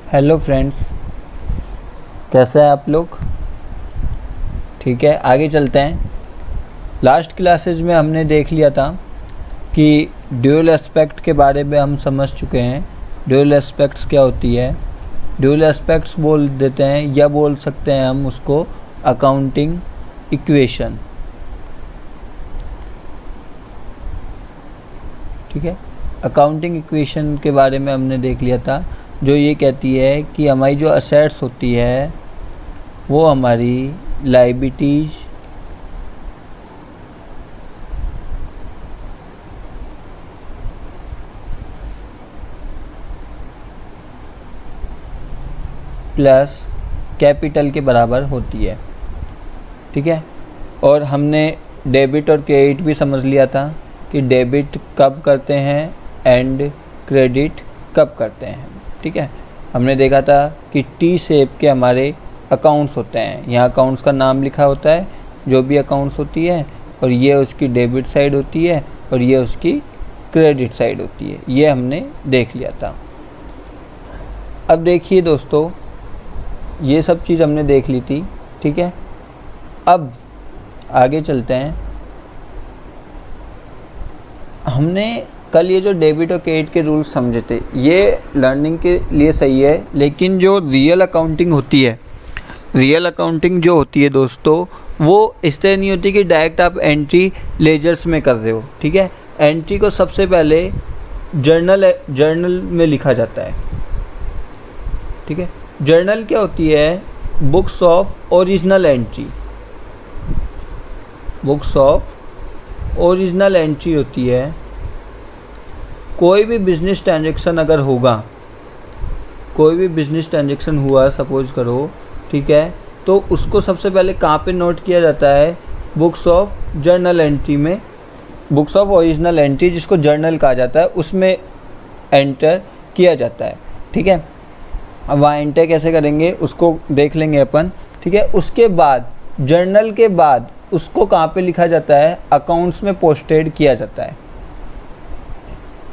Hello friends, कैसे हैं आप लोग। ठीक है, आगे चलते हैं। लास्ट क्लासेज में हमने देख लिया था कि ड्यूअल एस्पेक्ट के बारे में हम समझ चुके हैं। ड्यूअल एस्पेक्ट्स क्या होती है। ड्यूअल एस्पेक्ट्स बोल देते हैं या बोल सकते हैं हम उसको अकाउंटिंग इक्वेशन। ठीक है, अकाउंटिंग इक्वेशन के बारे में हमने देख लिया था, जो ये कहती है कि हमारी जो असेट्स होती है वो हमारी लायबिलिटीज प्लस कैपिटल के बराबर होती है। ठीक है, और हमने डेबिट और क्रेडिट भी समझ लिया था कि डेबिट कब करते हैं एंड क्रेडिट कब करते हैं। ठीक है, हमने देखा था कि टी शेप के हमारे अकाउंट्स होते हैं। यहाँ अकाउंट्स का नाम लिखा होता है, जो भी अकाउंट्स होती है, और ये उसकी डेबिट साइड होती है और ये उसकी क्रेडिट साइड होती है। ये हमने देख लिया था। अब देखिए दोस्तों, ये सब चीज़ हमने देख ली थी। ठीक है, अब आगे चलते हैं। हमने कल ये जो डेबिट और क्रेडिट के रूल्स समझे थे, ये लर्निंग के लिए सही है, लेकिन जो रियल अकाउंटिंग होती है, रियल अकाउंटिंग जो होती है दोस्तों, वो इस तरह नहीं होती कि डायरेक्ट आप एंट्री लेजर्स में कर रहे हो। ठीक है, एंट्री को सबसे पहले जर्नल में लिखा जाता है। ठीक है, जर्नल क्या होती है? Books of original entry. Books of original entry होती है। कोई भी बिजनेस ट्रांजैक्शन अगर होगा, कोई भी बिजनेस ट्रांजैक्शन हुआ सपोज करो, ठीक है, तो उसको सबसे पहले कहाँ पे नोट किया जाता है? बुक्स ऑफ जर्नल एंट्री में, बुक्स ऑफ ओरिजिनल एंट्री जिसको जर्नल कहा जाता है, उसमें एंटर किया जाता है। ठीक है, अब वहाँ एंटर कैसे करेंगे उसको देख लेंगे अपन। ठीक है, उसके बाद जर्नल के बाद उसको कहाँ पे लिखा जाता है? अकाउंट्स में पोस्टेड किया जाता है।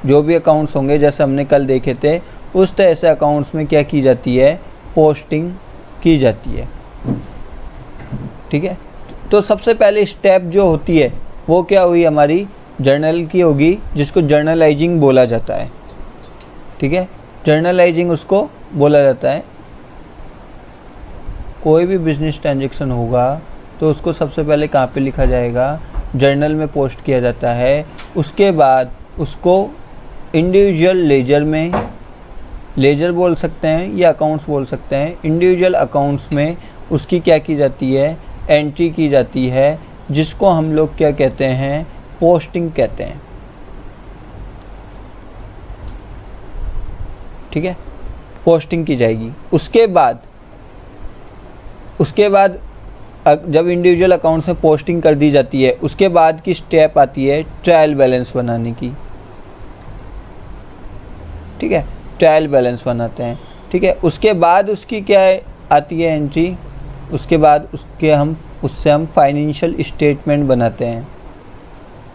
जो भी अकाउंट्स होंगे, जैसे हमने कल देखे थे, उस तरह से अकाउंट्स में क्या की जाती है? पोस्टिंग की जाती है। ठीक है, तो सबसे पहले स्टेप जो होती है वो क्या हुई? हमारी जर्नल की होगी, जिसको जर्नलाइजिंग बोला जाता है। ठीक है, जर्नलाइजिंग उसको बोला जाता है। कोई भी बिजनेस ट्रांजैक्शन होगा तो उसको सबसे पहले कहाँ पे लिखा जाएगा? जर्नल में पोस्ट किया जाता है। उसके बाद उसको इंडिविजुअल लेजर में, लेजर बोल सकते हैं या अकाउंट्स बोल सकते हैं, इंडिविजुअल अकाउंट्स में उसकी क्या की जाती है? एंट्री की जाती है, जिसको हम लोग क्या कहते हैं? पोस्टिंग कहते हैं। ठीक है, पोस्टिंग की जाएगी। उसके बाद जब इंडिविजुअल अकाउंट्स में पोस्टिंग कर दी जाती है, उसके बाद की स्टेप आती है ट्रायल बैलेंस बनाने की। ठीक है, ट्रायल बैलेंस बनाते हैं। ठीक है, उसके बाद उसकी क्या आती है? एंट्री। उसके बाद उससे हम फाइनेंशियल स्टेटमेंट बनाते हैं।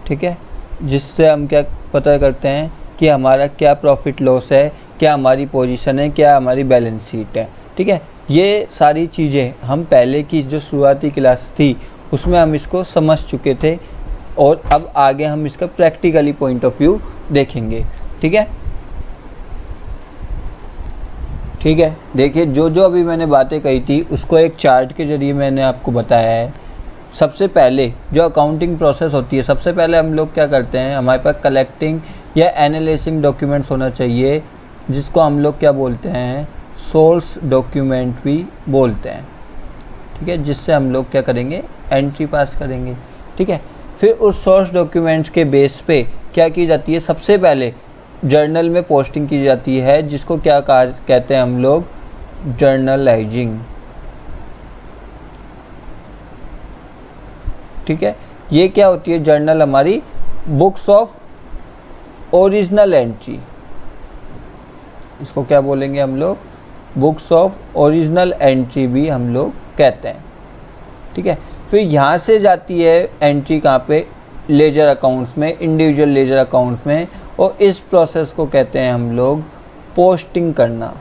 ठीक है, जिससे हम क्या पता करते हैं कि हमारा क्या प्रॉफिट लॉस है, क्या हमारी पोजीशन है, क्या हमारी बैलेंस शीट है। ठीक है, ये सारी चीज़ें हम पहले की जो शुरुआती क्लास थी उसमें हम इसको समझ चुके थे, और अब आगे हम इसका प्रैक्टिकली पॉइंट ऑफ व्यू देखेंगे। ठीक है, ठीक है, देखिए जो जो अभी मैंने बातें कही थी उसको एक चार्ट के ज़रिए मैंने आपको बताया है। सबसे पहले जो अकाउंटिंग प्रोसेस होती है, सबसे पहले हम लोग क्या करते हैं? हमारे पास कलेक्टिंग या एनालाइजिंग डॉक्यूमेंट्स होना चाहिए, जिसको हम लोग क्या बोलते हैं? सोर्स डॉक्यूमेंट भी बोलते हैं। ठीक है, जिससे हम लोग क्या करेंगे? एंट्री पास करेंगे। ठीक है, फिर उस सोर्स डॉक्यूमेंट्स के बेस पे क्या की जाती है? सबसे पहले जर्नल में पोस्टिंग की जाती है, जिसको क्या कहते हैं हम लोग? जर्नलाइजिंग। ठीक है, ये क्या होती है? जर्नल हमारी बुक्स ऑफ ओरिजिनल एंट्री, इसको क्या बोलेंगे हम लोग? बुक्स ऑफ ओरिजिनल एंट्री भी हम लोग कहते हैं। ठीक है, फिर यहाँ से जाती है एंट्री कहाँ पे? लेजर अकाउंट्स में, इंडिविजुअल लेजर अकाउंट्स में, और इस प्रोसेस को कहते हैं हम लोग पोस्टिंग करना।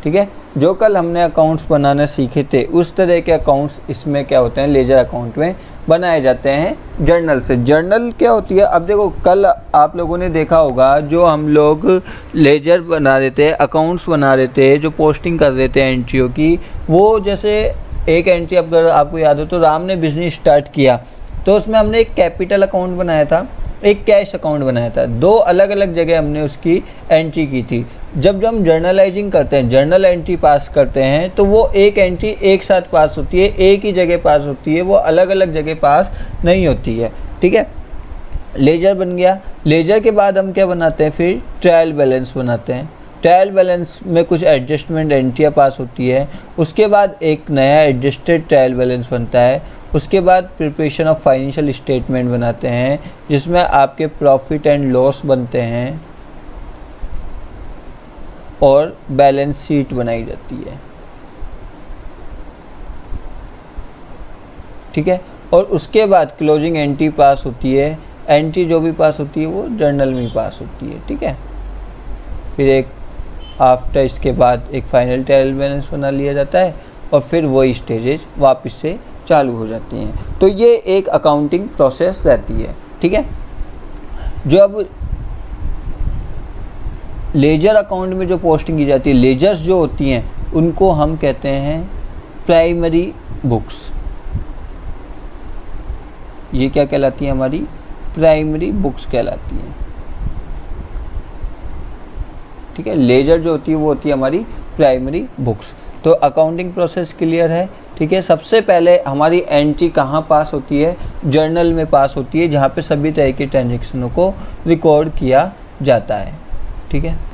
ठीक है। जो कल हमने अकाउंट्स बनाना सीखे थे उस तरह के अकाउंट्स इसमें क्या होते हैं, लेजर अकाउंट में बनाए जाते हैं जर्नल से। जर्नल क्या होती है, अब देखो कल आप लोगों ने देखा होगा जो हम लोग लेजर बना रहे थे, अकाउंट्स बना रहे थे, जो पोस्टिंग कर रहे थे एंट्रियों की, वो जैसे एक एंट्री अगर आपको याद हो तो राम ने बिज़नेस स्टार्ट किया तो उसमें हमने एक कैपिटल अकाउंट बनाया था, एक कैश अकाउंट बनाया था, दो अलग अलग जगह हमने उसकी एंट्री की थी। जब हम जर्नलाइजिंग करते हैं, जर्नल एंट्री पास करते हैं तो वो एक एंट्री एक साथ पास होती है, एक ही जगह पास होती है, वो अलग अलग जगह पास नहीं होती है, ठीक है। लेजर बन गया। लेजर के बाद हम क्या बनाते हैं, फिर ट्रायल बैलेंस बनाते हैं। ट्रायल बैलेंस में कुछ एडजस्टमेंट एंट्रियाँ पास होती है, उसके बाद एक नया एडजस्टेड ट्रायल बैलेंस बनता है। उसके बाद प्रिपरेशन ऑफ फाइनेंशियल स्टेटमेंट बनाते हैं जिसमें आपके प्रॉफिट एंड लॉस बनते हैं और बैलेंस शीट बनाई जाती है, ठीक है। और उसके बाद क्लोजिंग एंट्री पास होती है। एंट्री जो भी पास होती है वो जर्नल में पास होती है, ठीक है। फिर एक आफ्टर इसके बाद एक फाइनल ट्रायल बैलेंस बना लिया जाता है और फिर वही स्टेजेज वापस से चालू हो जाती हैं। तो ये एक अकाउंटिंग प्रोसेस रहती है, ठीक है। जो अब लेजर अकाउंट में जो पोस्टिंग की जाती है, लेजर्स जो होती हैं उनको हम कहते हैं प्राइमरी बुक्स। ये क्या कहलाती है, हमारी प्राइमरी बुक्स कहलाती हैं, ठीक है। लेजर जो होती है वो होती है हमारी प्राइमरी बुक्स। तो अकाउंटिंग प्रोसेस क्लियर है, ठीक है। सबसे पहले हमारी एंट्री कहाँ पास होती है, जर्नल में पास होती है जहाँ पे सभी तरह के ट्रांजैक्शनों को रिकॉर्ड किया जाता है, ठीक है।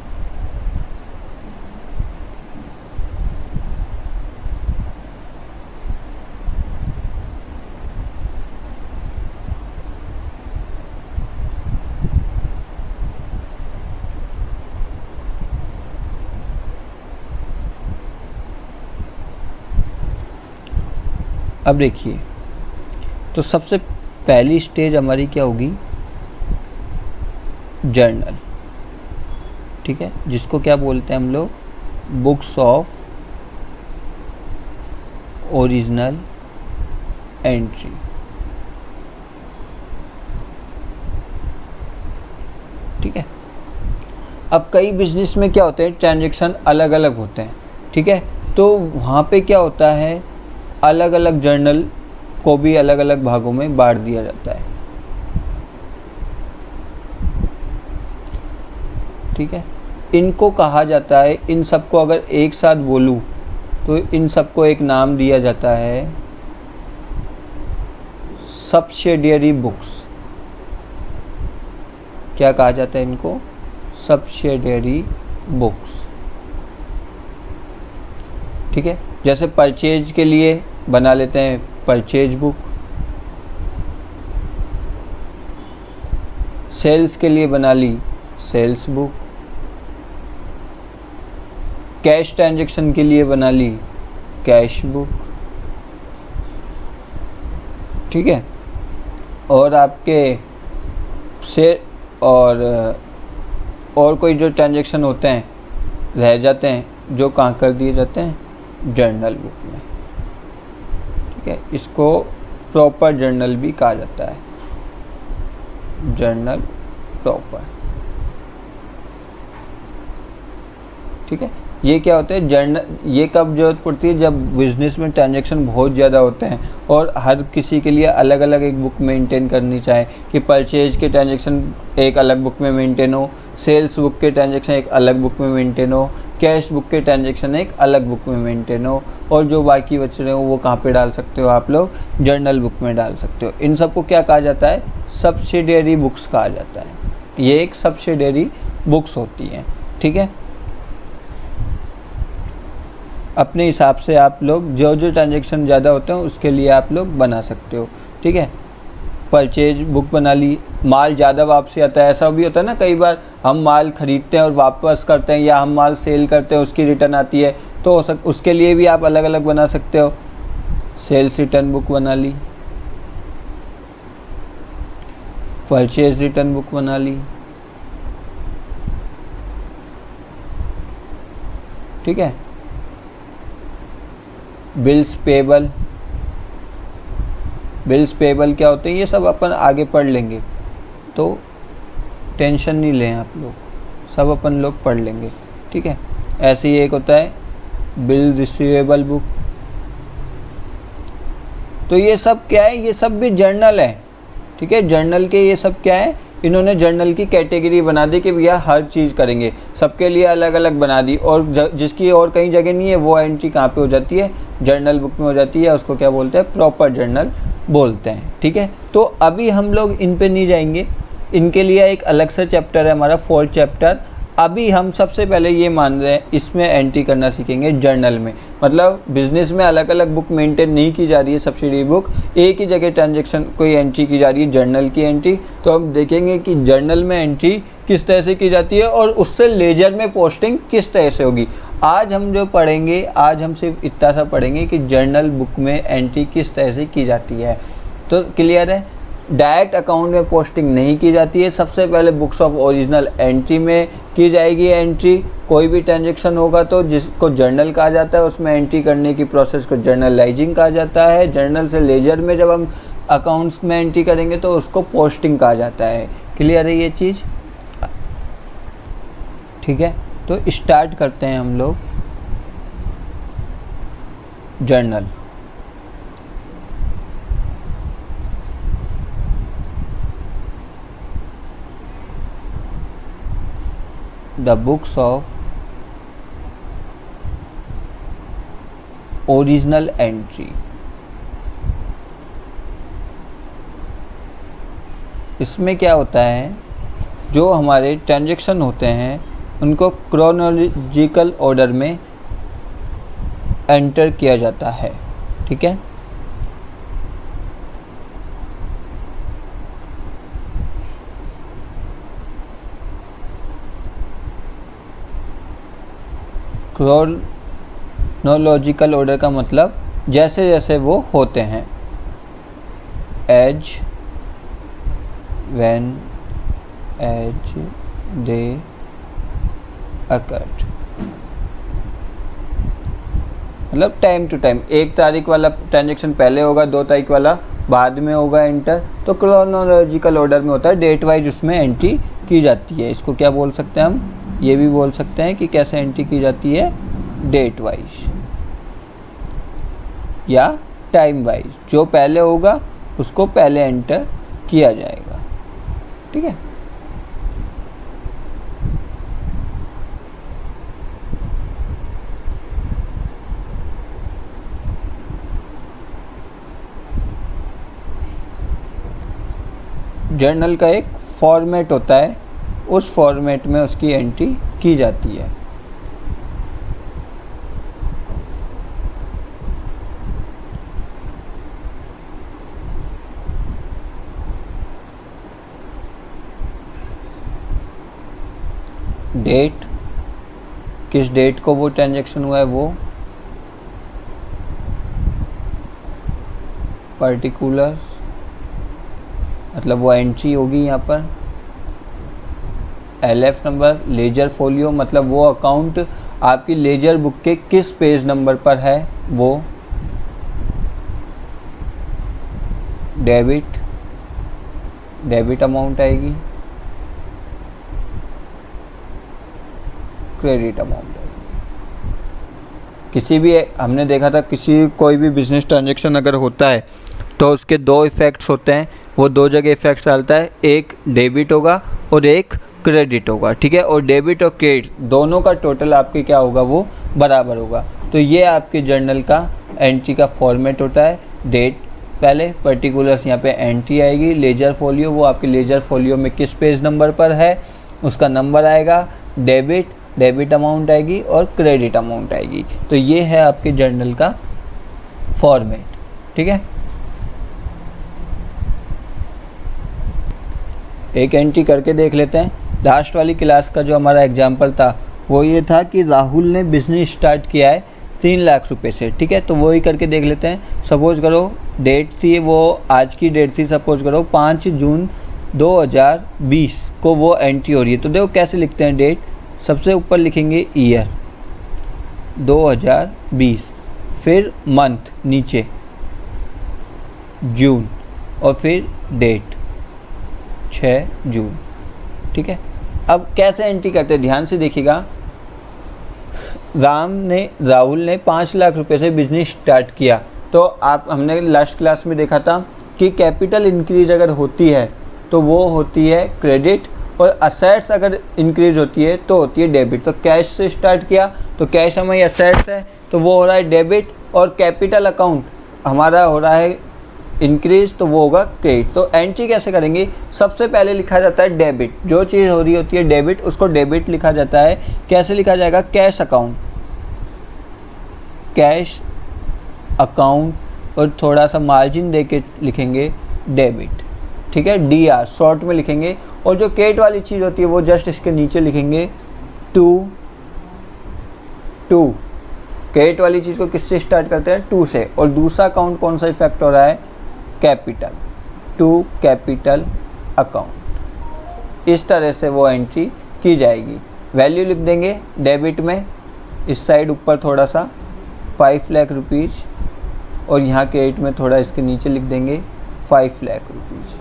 अब देखिए, तो सबसे पहली स्टेज हमारी क्या होगी, जर्नल, ठीक है, जिसको क्या बोलते हैं हम लोग, बुक्स ऑफ ओरिजिनल एंट्री, ठीक है। अब कई बिजनेस में क्या होते हैं, ट्रांजैक्शन अलग अलग होते हैं, ठीक है। तो वहाँ पे क्या होता है, अलग अलग जर्नल को भी अलग अलग भागों में बांट दिया जाता है, ठीक है। इनको कहा जाता है, इन सबको अगर एक साथ बोलूं तो इन सबको एक नाम दिया जाता है सब्सिडियरी बुक्स। क्या कहा जाता है इनको, सब्सिडियरी बुक्स, ठीक है। जैसे परचेज के लिए बना लेते हैं परचेज बुक, सेल्स के लिए बना ली सेल्स बुक, कैश ट्रांजैक्शन के लिए बना ली कैश बुक, ठीक है। और आपके से और कोई जो ट्रांजैक्शन होते हैं रह जाते हैं जो कहाँ कर दिए जाते हैं, जर्नल बुक में, ठीक है। इसको प्रॉपर जर्नल भी कहा जाता है, जर्नल प्रॉपर, ठीक है। ये क्या होता है, जर्नल, ये कब जरूरत पड़ती है, जब बिजनेस में ट्रांजैक्शन बहुत ज़्यादा होते हैं और हर किसी के लिए अलग अलग एक बुक मेंटेन करनी चाहे, कि परचेज के ट्रांजैक्शन एक अलग बुक में मेंटेन हो, सेल्स बुक के ट्रांजैक्शन एक अलग बुक में मेंटेन हो, कैश बुक के ट्रांजैक्शन एक अलग बुक में मेंटेन हो, और जो बाकी बच रहे हो वो कहाँ पे डाल सकते हो आप लोग, जर्नल बुक में डाल सकते हो। इन सबको क्या कहा जाता है, सब्सिडियरी बुक्स कहा जाता है। ये एक सब्सिडियरी बुक्स होती हैं, ठीक है। अपने हिसाब से आप लोग जो जो ट्रांजैक्शन ज़्यादा होते हैं उसके लिए आप लोग बना सकते हो, ठीक है। परचेज बुक बना ली, माल ज़्यादा वापसी आता है, ऐसा भी होता है ना, कई बार हम माल ख़रीदते हैं और वापस करते हैं, या हम माल सेल करते हैं उसकी रिटर्न आती है, तो उसके लिए भी आप अलग अलग बना सकते हो। सेल्स रिटर्न बुक बना ली, परचेज रिटर्न बुक बना ली, ठीक है। बिल्स पेबल, बिल्स पेबल क्या होते हैं ये सब अपन आगे पढ़ लेंगे, तो टेंशन नहीं लें आप लोग, सब अपन लोग पढ़ लेंगे, ठीक है। ऐसे ही एक होता है बिल रिसीवेबल बुक। तो ये सब क्या है, ये सब भी जर्नल है, ठीक है। जर्नल के ये सब क्या है, इन्होंने जर्नल की कैटेगरी बना दी कि भैया हर चीज़ करेंगे, सबके लिए अलग अलग बना दी, और जिसकी और कहीं जगह नहीं है वो एंट्री कहाँ पे हो जाती है, जर्नल बुक में हो जाती है। उसको क्या बोलते हैं, प्रॉपर जर्नल बोलते हैं, ठीक है। तो अभी हम लोग इन पे नहीं जाएंगे, इनके लिए एक अलग सा चैप्टर है हमारा 4th चैप्टर। अभी हम सबसे पहले ये मान रहे हैं इसमें एंट्री करना सीखेंगे जर्नल में। मतलब बिजनेस में अलग अलग बुक मेंटेन नहीं की जा रही है, सब्सिडी बुक एक ही जगह ट्रांजैक्शन कोई एंट्री की जा रही है, जर्नल की एंट्री। तो हम देखेंगे कि जर्नल में एंट्री किस तरह से की जाती है और उससे लेजर में पोस्टिंग किस तरह से होगी। आज हम जो पढ़ेंगे, आज हम सिर्फ इतना सा पढ़ेंगे कि जर्नल बुक में एंट्री किस तरह से की जाती है। तो क्लियर है, डायरेक्ट अकाउंट में पोस्टिंग नहीं की जाती है, सबसे पहले बुक्स ऑफ ओरिजिनल एंट्री में की जाएगी एंट्री। कोई भी ट्रांजैक्शन होगा तो जिसको जर्नल कहा जाता है, उसमें एंट्री करने की प्रोसेस को जर्नलाइजिंग कहा जाता है। जर्नल से लेजर में जब हम अकाउंट्स में एंट्री करेंगे तो उसको पोस्टिंग कहा जाता है। क्लियर है ये चीज़, ठीक है। तो स्टार्ट करते हैं हम लोग journal. The books of original entry। इसमें क्या होता है, जो हमारे ट्रांजैक्शन होते हैं उनको क्रोनोलॉजिकल ऑर्डर में एंटर किया जाता है, ठीक है। क्रोनोलॉजिकल ऑर्डर का मतलब जैसे जैसे वो होते हैं, as when as they occurred, मतलब टाइम टू टाइम। 1 तारीख वाला ट्रांजैक्शन पहले होगा, 2 तारीख वाला बाद में होगा एंटर। तो क्रोनोलॉजिकल ऑर्डर में होता है, डेट वाइज उसमें एंट्री की जाती है। इसको क्या बोल सकते हैं हम, ये भी बोल सकते हैं कि कैसे एंट्री की जाती है, डेट वाइज या टाइम वाइज। जो पहले होगा उसको पहले एंटर किया जाएगा, ठीक है। जर्नल का एक फॉर्मेट होता है, उस फॉर्मेट में उसकी एंट्री की जाती है। डेट, किस डेट को वो ट्रांजैक्शन हुआ है वो, पर्टिकुलर मतलब वो एंट्री होगी यहाँ पर। LF नंबर, लेजर फोलियो मतलब वो अकाउंट आपकी लेजर बुक के किस पेज नंबर पर है वो। डेबिट, डेबिट अमाउंट आएगी। क्रेडिट अमाउंट आएगी। किसी भी, हमने देखा था कोई भी बिजनेस ट्रांजैक्शन अगर होता है तो उसके 2 इफ़ेक्ट्स होते हैं, वो 2 जगह इफ़ेक्ट्स डालता है, एक डेबिट होगा और एक क्रेडिट होगा, ठीक है। और डेबिट और क्रेडिट दोनों का टोटल आपके क्या होगा, वो बराबर होगा। तो ये आपके जर्नल का एंट्री का फॉर्मेट होता है। डेट पहले, पर्टिकुलर्स यहाँ पे एंट्री आएगी। लेजर फोलियो, वो आपके लेजर फोलियो में किस पेज नंबर पर है उसका नंबर आएगा। डेबिट, डेबिट अमाउंट आएगी और क्रेडिट अमाउंट आएगी। तो ये है आपके जर्नल का फॉर्मेट, ठीक है। एक एंट्री करके देख लेते हैं। लास्ट वाली क्लास का जो हमारा एग्जाम्पल था वो ये था कि राहुल ने बिज़नेस स्टार्ट किया है 3 लाख रुपए से, ठीक है। तो वही करके देख लेते हैं। सपोज करो डेट सी, वो आज की डेट सी, सपोज करो 5 जून 2020 को वो एंट्री हो रही है। तो देखो कैसे लिखते हैं, डेट सबसे ऊपर लिखेंगे ईयर 2020, फिर मंथ नीचे जून, और फिर डेट 6 जून। ठीक है, अब कैसे एंट्री करते हैं ध्यान से देखिएगा। राहुल ने 5 लाख रुपए से बिजनेस स्टार्ट किया, तो हमने लास्ट क्लास में देखा था कि कैपिटल इंक्रीज अगर होती है तो वो होती है क्रेडिट, और असेट्स अगर इंक्रीज होती है तो होती है डेबिट। तो कैश से स्टार्ट किया तो कैश हमारी असेट्स है, तो वो हो रहा है डेबिट, और कैपिटल अकाउंट हमारा हो रहा है इंक्रीज, तो वो होगा क्रेडिट। तो एंट्री कैसे करेंगे, सबसे पहले लिखा जाता है डेबिट, जो चीज़ हो रही होती है डेबिट उसको डेबिट लिखा जाता है। कैसे लिखा जाएगा, कैश अकाउंट, कैश अकाउंट, और थोड़ा सा मार्जिन दे के लिखेंगे डेबिट। ठीक है, DR शॉर्ट में लिखेंगे, और जो क्रेडिट वाली चीज़ होती है वो जस्ट इसके नीचे लिखेंगे टू। क्रेडिट वाली चीज़ को किससे स्टार्ट करते हैं, 2 से, और दूसरा अकाउंट कौन सा इफेक्ट हो रहा है, कैपिटल, टू कैपिटल अकाउंट। इस तरह से वो एंट्री की जाएगी। वैल्यू लिख देंगे डेबिट में, इस साइड ऊपर थोड़ा सा 5 लाख रुपीज़, और यहाँ क्रेडिट में थोड़ा इसके नीचे लिख देंगे 5 लाख रुपीज़।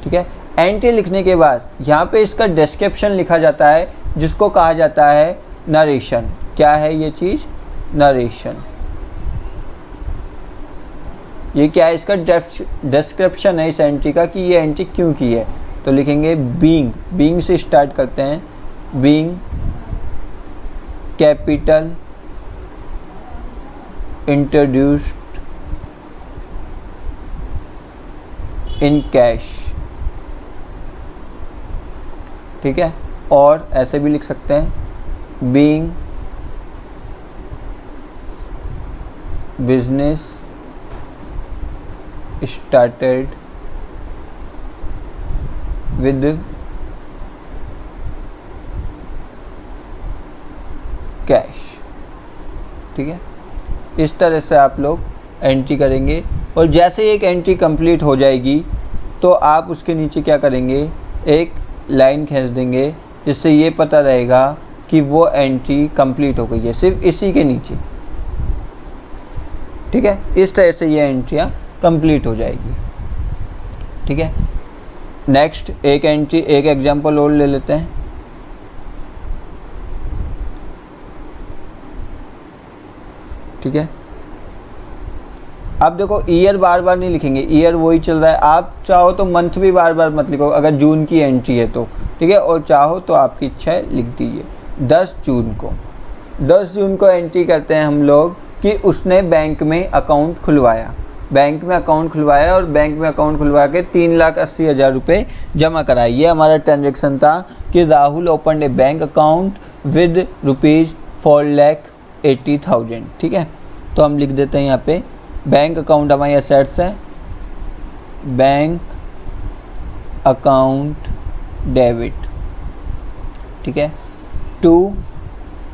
ठीक है, एंट्री लिखने के बाद यहाँ पे इसका डिस्क्रिप्शन लिखा जाता है, जिसको कहा जाता है नरेशन। क्या है ये चीज़, नरेशन। ये क्या है, इसका डिस्क्रिप्शन है इस एंट्री का कि ये एंट्री क्यों की है। तो लिखेंगे बीइंग से स्टार्ट करते हैं, being capital introduced in cash. ठीक है, और ऐसे भी लिख सकते हैं being business started with cash. ठीक है, इस तरह से आप लोग एंट्री करेंगे, और जैसे एक एंट्री कंप्लीट हो जाएगी तो आप उसके नीचे क्या करेंगे, एक लाइन खींच देंगे, जिससे ये पता रहेगा कि वो एंट्री कंप्लीट हो गई है, सिर्फ इसी के नीचे। ठीक है, इस तरह से ये एंट्रियाँ कंप्लीट हो जाएगी। ठीक है, नेक्स्ट एक एग्जांपल और ले लेते हैं। ठीक है, अब देखो ईयर बार बार नहीं लिखेंगे, ईयर वही चल रहा है। आप चाहो तो मंथ भी बार बार मत लिखो, अगर जून की एंट्री है तो। ठीक है, और चाहो तो आपकी इच्छा है लिख दीजिए 10 जून को एंट्री करते हैं हम लोग कि उसने बैंक में अकाउंट खुलवाया, और बैंक में अकाउंट खुलवा के 3,80,000 रुपये जमा कराए। ये हमारा ट्रांजेक्शन था कि Rahul open A bank account with ₹4,80,000। ठीक है, तो हम लिख देते हैं यहाँ पे बैंक अकाउंट हमारी असेट्स है, बैंक अकाउंट डेबिट। ठीक है, टू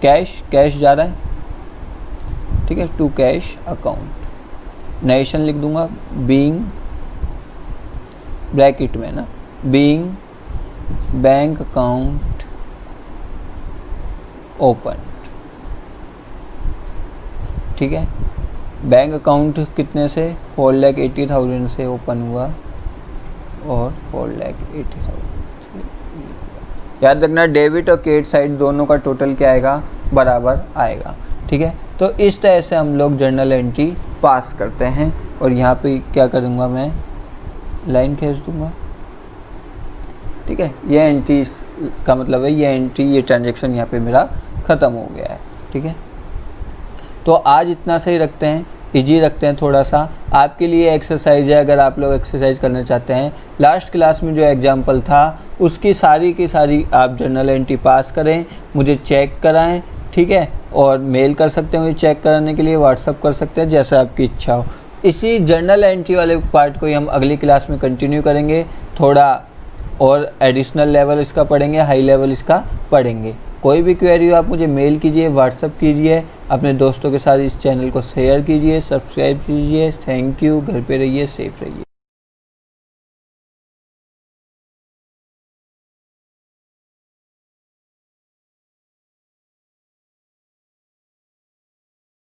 कैश जा रहा है। ठीक है, टू कैश अकाउंट। नरेशन लिख दूंगा बीइंग, ब्रैकेट में ना, बीइंग बैंक अकाउंट ओपन। ठीक है, बैंक अकाउंट कितने से, 4,80,000 से ओपन हुआ, और 4,80,000। याद रखना डेबिट और क्रेडिट साइड दोनों का टोटल क्या आएगा, बराबर आएगा। ठीक है, तो इस तरह से हम लोग जर्नल एंट्री पास करते हैं। और यहाँ पे क्या करूँगा, मैं लाइन खींच दूँगा। ठीक है, ये एंट्री का मतलब है ये ट्रांजेक्शन यहाँ पे मेरा ख़त्म हो गया है। ठीक है, तो आज इतना सही रखते हैं, इजी रखते हैं थोड़ा सा। आपके लिए एक्सरसाइज है, अगर आप लोग एक्सरसाइज करना चाहते हैं, लास्ट क्लास में जो एग्जाम्पल था उसकी सारी की सारी आप जर्नल एंट्री पास करें, मुझे चेक कराएं। ठीक है, और मेल कर सकते हैं मुझे चेक कराने के लिए, व्हाट्सअप कर सकते हैं, जैसा आपकी इच्छा हो। इसी जर्नल एंट्री वाले पार्ट को ही हम अगली क्लास में कंटिन्यू करेंगे, थोड़ा और एडिशनल लेवल इसका पढ़ेंगे, हाई लेवल इसका पढ़ेंगे। कोई भी क्वेरी हो आप मुझे मेल कीजिए, व्हाट्सअप कीजिए, अपने दोस्तों के साथ इस चैनल को शेयर कीजिए, सब्सक्राइब कीजिए। थैंक यू, घर पे रहिए, सेफ रहिए।